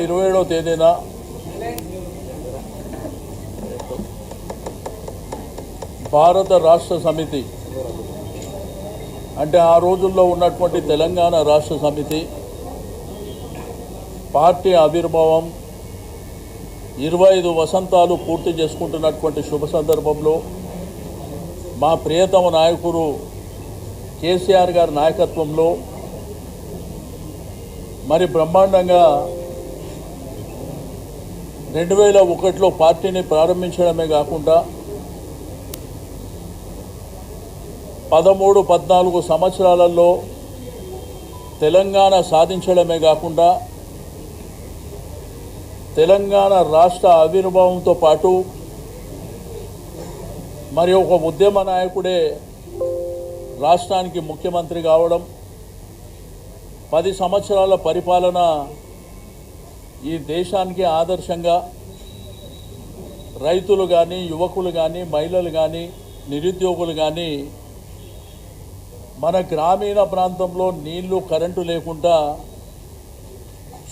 27వ తేదీన భారత రాష్ట్ర సమితి అంటే ఆ రోజుల్లో ఉన్నటువంటి తెలంగాణ రాష్ట్ర సమితి పార్టీ ఆవిర్భావం 25 వసంతాలు పూర్తి చేసుకుంటున్నటువంటి శుభ సందర్భంలో మా ప్రియతమ నాయకుడు కేసీఆర్ గారి నాయకత్వంలో మరి బ్రహ్మాండంగా 2001లో పార్టీని ప్రారంభించడమే కాకుండా 13-14 సంవత్సరాలలో తెలంగాణ సాధించడమే కాకుండా తెలంగాణ రాష్ట్ర ఆవిర్భావంతో పాటు మరి ఒక ఉద్యమ నాయకుడే రాష్ట్రానికి ముఖ్యమంత్రి కావడం 10 సంవత్సరాల పరిపాలన ఈ దేశానికి ఆదర్శంగా రైతులు కానీ యువకులు కానీ మహిళలు కానీ నిరుద్యోగులు కానీ మన గ్రామీణ ప్రాంతంలో నీళ్లు కరెంటు లేకుండా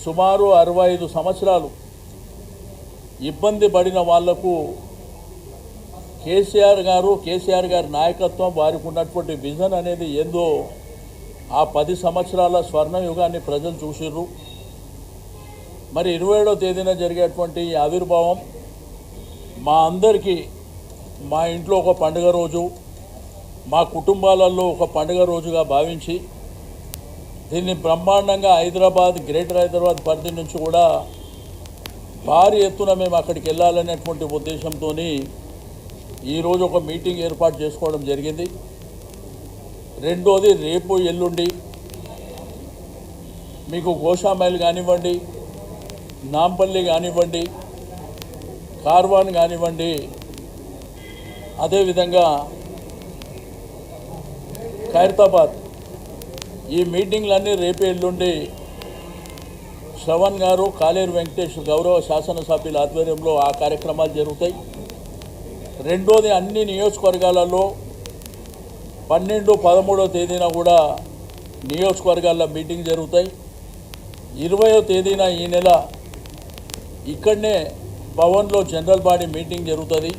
సుమారు 65 సంవత్సరాలు ఇబ్బంది పడిన వాళ్లకు కేసీఆర్ గారి నాయకత్వం వారికి ఉన్నటువంటి విజన్ అనేది ఏందో ఆ 10 సంవత్సరాల స్వర్ణయుగాన్ని ప్రజలు చూసిర్రు. మరి 27వ తేదీన జరిగేటువంటి ఈ ఆవిర్భావం మా అందరికీ మా ఇంట్లో ఒక పండుగ రోజు, మా కుటుంబాలలో ఒక పండుగ రోజుగా భావించి దీన్ని బ్రహ్మాండంగా గ్రేటర్ హైదరాబాద్ పరిధి నుంచి కూడా భారీ ఎత్తున మేము అక్కడికి వెళ్ళాలనేటువంటి ఉద్దేశంతో ఈరోజు ఒక మీటింగ్ ఏర్పాటు చేసుకోవడం జరిగింది. రెండోది రేపు ఎల్లుండి మీకు గోషామైల్ కానివ్వండి, నాంపల్లి కానివ్వండి, కార్వాన్ కానివ్వండి, అదేవిధంగా ఖైరతాబాద్ ఈ మీటింగ్లన్నీ రేపు ఎల్లుండి శ్రవణ్ గారు, కాలేరు వెంకటేష్ గౌరవ శాసనసభ్యుల ఆధ్వర్యంలో ఆ కార్యక్రమాలు జరుగుతాయి. రెండోది అన్ని నియోజకవర్గాలలో 12-13వ తేదీన కూడా నియోజకవర్గాల్లో మీటింగ్ జరుగుతాయి. 20వ తేదీన ఈ నెల ఇక్కడనే భవన్లో జనరల్ బాడీ మీటింగ్ జరుగుతుంది.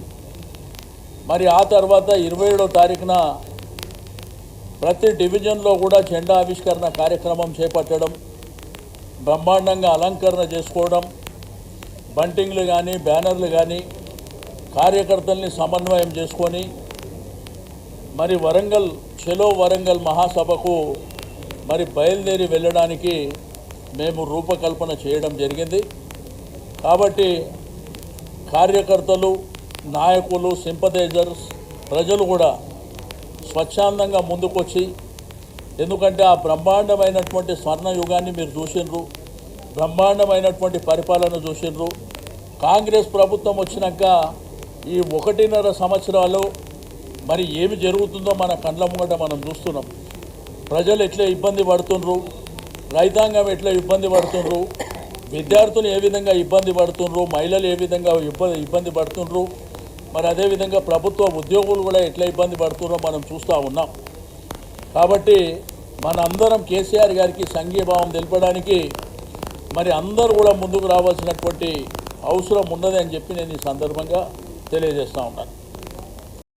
మరి ఆ తర్వాత 27వ తారీఖున ప్రతి డివిజన్లో కూడా జెండా ఆవిష్కరణ కార్యక్రమం చేపట్టడం, బ్రహ్మాండంగా అలంకరణ చేసుకోవడం, బంటింగ్లు కానీ బ్యానర్లు కానీ కార్యకర్తల్ని సమన్వయం చేసుకొని మరి చలో వరంగల్ మహాసభకు మరి బయలుదేరి వెళ్ళడానికి మేము రూపకల్పన చేయడం జరిగింది. కాబట్టి కార్యకర్తలు, నాయకులు, సింపథైజర్స్, ప్రజలు కూడా స్వచ్ఛందంగా ముందుకొచ్చి, ఎందుకంటే ఆ బ్రహ్మాండమైనటువంటి స్వర్ణయుగాన్ని మీరు చూసినారు, బ్రహ్మాండమైనటువంటి పరిపాలన చూసినారు. కాంగ్రెస్ ప్రభుత్వం వచ్చినాక ఈ 1.5 సంవత్సరాలు మరి ఏమి జరుగుతుందో మన కళ్ళ ముంగట మనం చూస్తున్నాం. ప్రజలు ఎట్లా ఇబ్బంది పడుతుండ్రు, రైతాంగం ఎట్లా ఇబ్బంది పడుతుండ్రు, విద్యార్థులు ఏ విధంగా ఇబ్బంది పడుతుండ్రు, మహిళలు ఏ విధంగా ఇబ్బంది పడుతుండ్రు, మరి అదేవిధంగా ప్రభుత్వ ఉద్యోగులు కూడా ఎట్లా ఇబ్బంది పడుతున్నారో మనం చూస్తూ ఉన్నాం. కాబట్టి మనందరం కేసీఆర్ గారికి సంఘీభావం తెలపడానికి మరి అందరూ కూడా ముందుకు రావాల్సినటువంటి అవసరం ఉన్నది అని చెప్పి నేను ఈ సందర్భంగా తెలియజేస్తూ ఉన్నాను.